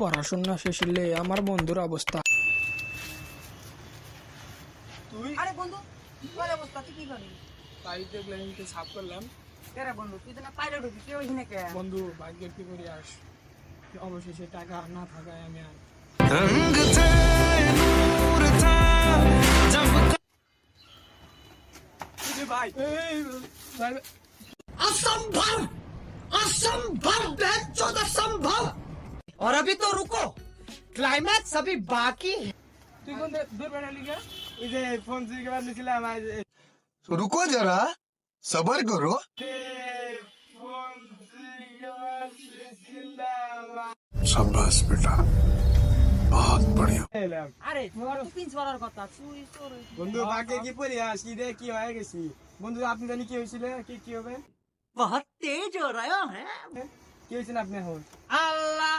পড়াশোনা শেষ হলে আমার বন্ধুর অবস্থা। তুই আরে বন্ধু তোর অবস্থা তুই কি করবি? বাড়িতে প্ল্যানিংকে সাফ করলাম। কেরা বন্ধু তুই তো না পাইরে ঢুকি কেউ ওইখানে কে? বন্ধু ভাগ্যের কি করি আস, অবশেষে টাকা না থাকায় আমি আর ভাই ভাই असंभव असंभव असंभव और अभी तो रुको क्लाइमैक्स अभी बाकी है। তুই কোন দূর বেড়ালি গে? এই যে ফোন চুরি করে নিয়েছিলাম আজ रुको जरा सबर करो। शाबाश बेटा, बहुत बढ़िया। আরে তোর তো পিঞ্চ মারার কথা তুই তোর বন্ধু ভাগ্যে কি পরিহাস, কি রে কি হয়ে গেছি বন্ধু। আপনি জানি কি হয়েছিল, কি হবে, बहुत तेज हो रहा है। কি হয়েছিল আপনি এখন? আল্লাহ